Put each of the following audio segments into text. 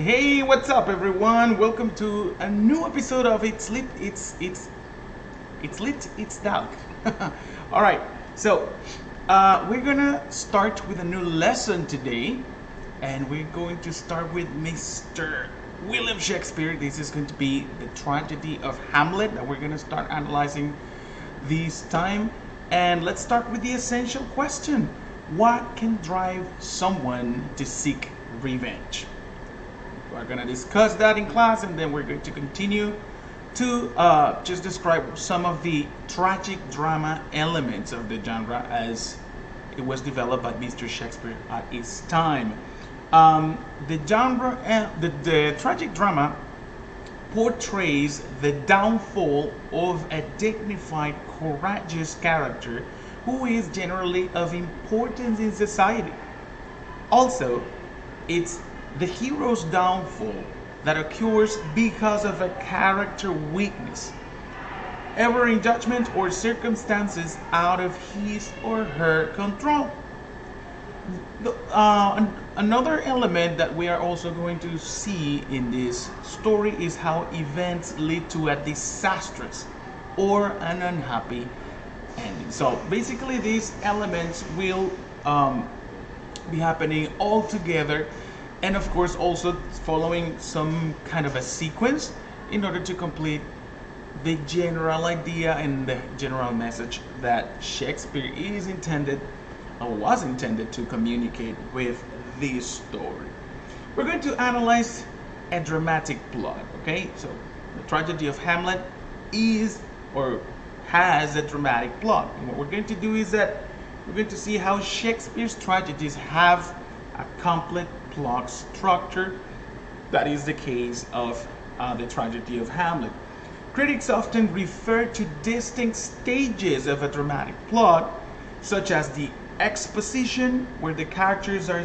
Hey, what's up, everyone? Welcome to a new episode of It's Lit. It's lit. It's DALCK. All right. So we're gonna start with a new lesson today, and we're going to start with Mr. William Shakespeare. This is going to be the tragedy of Hamlet that we're gonna start analyzing this time. And let's start with the essential question: what can drive someone to seek revenge? We're going to discuss that in class, and then we're going to continue to just describe some of the tragic drama elements of the genre as it was developed by Mr. Shakespeare at his time. The genre, the tragic drama portrays the downfall of a dignified, courageous character who is generally of importance in society. Also, it's the hero's downfall that occurs because of a character weakness, ever in judgment or circumstances out of his or her control. Another element that we are also going to see in this story is how events lead to a disastrous or an unhappy ending. So basically, these elements will be happening all together, and of course also following some kind of a sequence in order to complete the general idea and the general message that Shakespeare is intended or was intended to communicate with this story. We're going to analyze a dramatic plot, okay? So the tragedy of Hamlet is or has a dramatic plot. And what we're going to do is that we're going to see how Shakespeare's tragedies have a complete plot structure. That is the case of the tragedy of Hamlet. Critics often refer to distinct stages of a dramatic plot, such as the exposition, where the characters are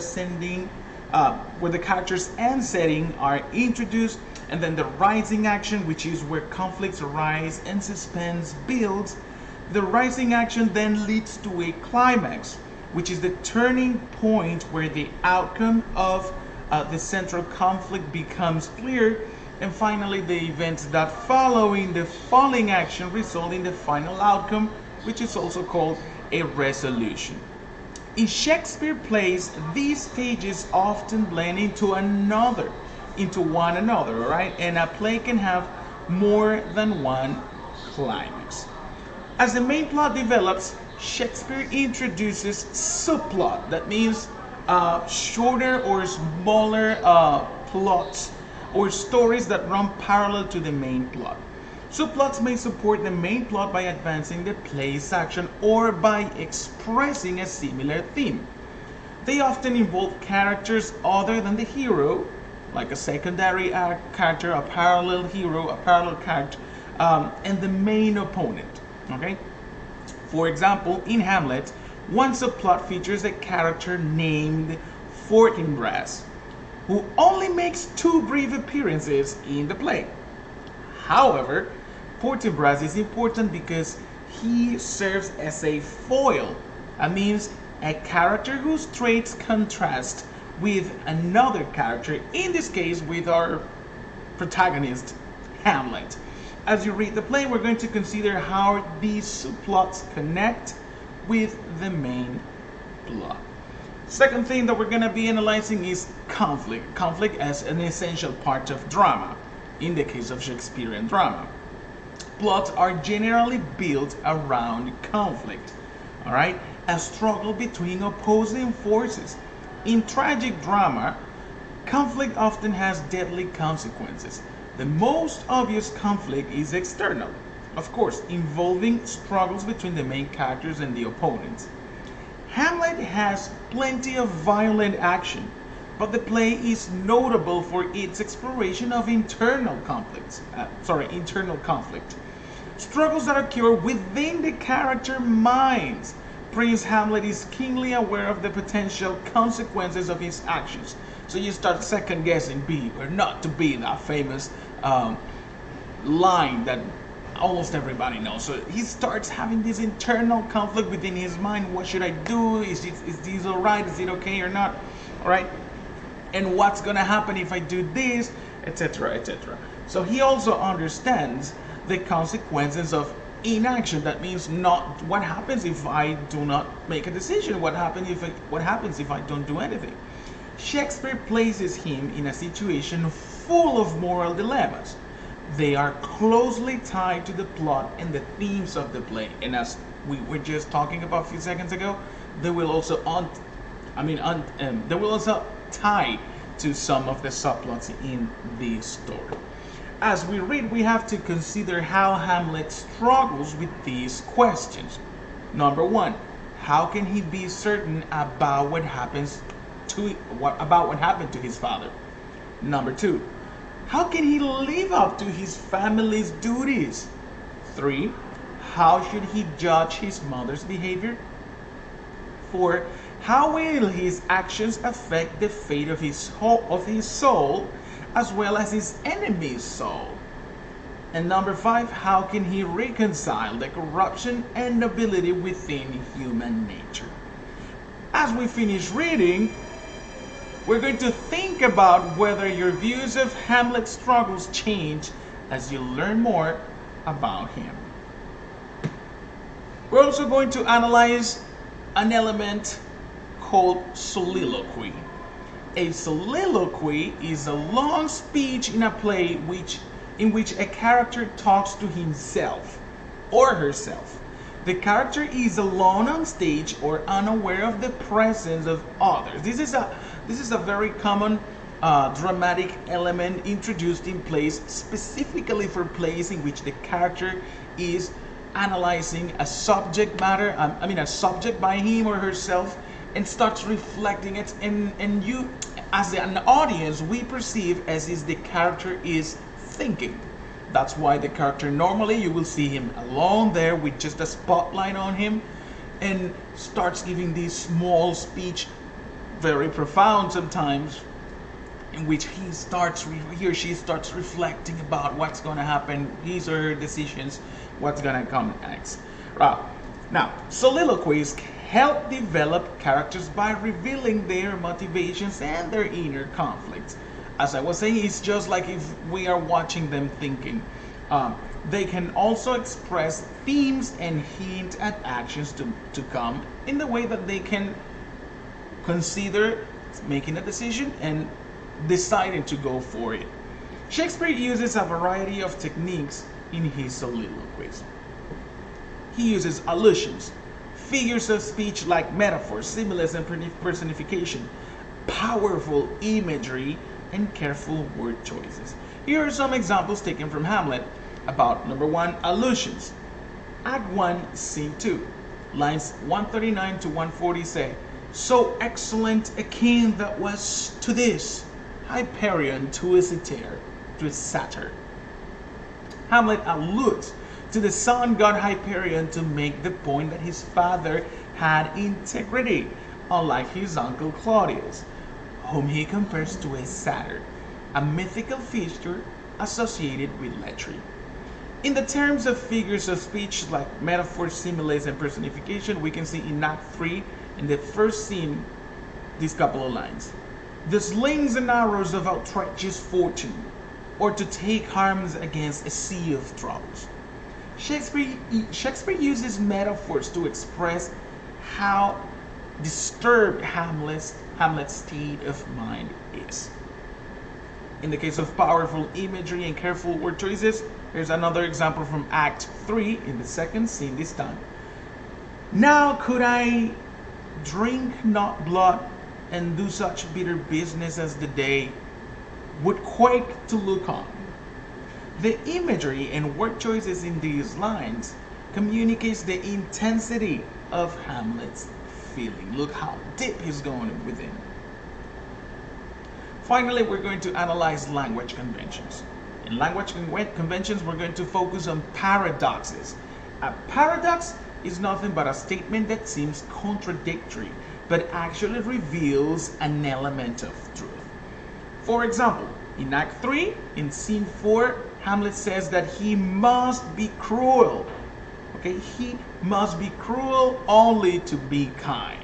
where the characters and setting are introduced, and then the rising action, which is where conflicts arise and suspense builds. The rising action then leads to a climax, which is the turning point where the outcome of the central conflict becomes clear, and finally the events that follow in the falling action result in the final outcome, which is also called a resolution. In Shakespeare plays, these stages often blend into one another, all right? And a play can have more than one climax. As the main plot develops, Shakespeare introduces subplot. That means shorter or smaller plots or stories that run parallel to the main plot. Subplots may support the main plot by advancing the play's action or by expressing a similar theme. They often involve characters other than the hero, like a secondary character, a parallel hero, a parallel character, and the main opponent. Okay? For example, in Hamlet, one subplot features a character named Fortinbras, who only makes two brief appearances in the play. However, Fortinbras is important because he serves as a foil. That means a character whose traits contrast with another character, in this case with our protagonist, Hamlet. As you read the play, we're going to consider how these subplots connect with the main plot. Second thing that we're going to be analyzing is conflict. Conflict as an essential part of drama, in the case of Shakespearean drama. Plots are generally built around conflict, all right? A struggle between opposing forces. In tragic drama, conflict often has deadly consequences. The most obvious conflict is external, of course, involving struggles between the main characters and the opponents. Hamlet has plenty of violent action, but the play is notable for its exploration of internal conflict. Struggles that occur within the character minds. Prince Hamlet is keenly aware of the potential consequences of his actions. So you start second guessing be or not to be, that famous line that almost everybody knows. So he starts having this internal conflict within his mind. What should I do? Is this all right? Is it okay or not? All right. and what's gonna happen if I do this, etc., etc. So he also understands the consequences of inaction. That means not what happens if I do not make a decision, what happens if I don't do anything. Shakespeare places him in a situation full of moral dilemmas. They are closely tied to the plot and the themes of the play, and as we were just talking about a few seconds ago, they will also they will also tie to some of the subplots in the story. As we read, we have to consider how Hamlet struggles with these questions. Number one, how can he be certain about what happened to his father? Number two, how can he live up to his family's duties? 3. How should he judge his mother's behavior? 4. How will his actions affect the fate of his soul as well as his enemy's soul? And number 5, how can he reconcile the corruption and nobility within human nature? As we finish reading, we're going to think about whether your views of Hamlet's struggles change as you learn more about him. We're also going to analyze an element called soliloquy. A soliloquy is a long speech in a play in which a character talks to himself or herself. The character is alone on stage or unaware of the presence of others. This is a very common dramatic element introduced in plays, specifically for plays in which the character is analyzing a subject matter, a subject by him or herself, and starts reflecting it, and you, as an audience, we perceive as if the character is thinking. That's why the character, normally you will see him alone there with just a spotlight on him, and starts giving this small speech, very profound sometimes, in which he or she starts reflecting about what's going to happen, his or her decisions, what's going to come next. Right. Now, soliloquies help develop characters by revealing their motivations and their inner conflicts. As I was saying, it's just like if we are watching them thinking. They can also express themes and hint at actions to come in the way that they can consider making a decision and deciding to go for it. Shakespeare uses a variety of techniques in his soliloquies. He uses allusions, figures of speech like metaphors, similes, and personification, powerful imagery, and careful word choices. Here are some examples taken from Hamlet about number 1, allusions. Act 1, Scene 2, lines 139 to 140 say, "So excellent a king that was to this, Hyperion to a satyr." Hamlet alludes to the sun god Hyperion to make the point that his father had integrity, unlike his uncle Claudius, whom he compares to a satyr, a mythical figure associated with lechery. In the terms of figures of speech like metaphors, similes, and personification, we can see in Act 3, in the first scene, these couple of lines. "The slings and arrows of outrageous fortune, or to take arms against a sea of troubles." Shakespeare uses metaphors to express how disturbed Hamlet's state of mind is. In the case of powerful imagery and careful word choices, here's another example from Act 3 in the second scene this time. "Now could I drink not blood and do such bitter business as the day would quake to look on." The imagery and word choices in these lines communicates the intensity of Hamlet's feeling. Look how deep he's going within. Finally, we're going to analyze language conventions. In language conventions, we're going to focus on paradoxes. A paradox is nothing but a statement that seems contradictory, but actually reveals an element of truth. For example, in Act 3, in Scene 4, Hamlet says that he must be cruel. Okay, he must be cruel only to be kind.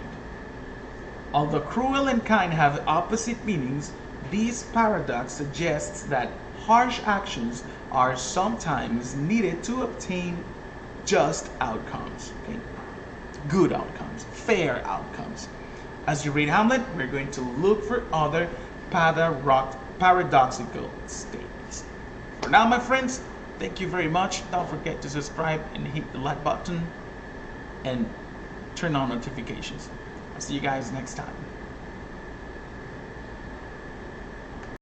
Although cruel and kind have opposite meanings, this paradox suggests that harsh actions are sometimes needed to obtain just outcomes, okay? Good outcomes, fair outcomes. As you read Hamlet, we're going to look for other paradoxical statements. For now, my friends, thank you very much. Don't forget to subscribe and hit the like button and turn on notifications. I'll see you guys next time.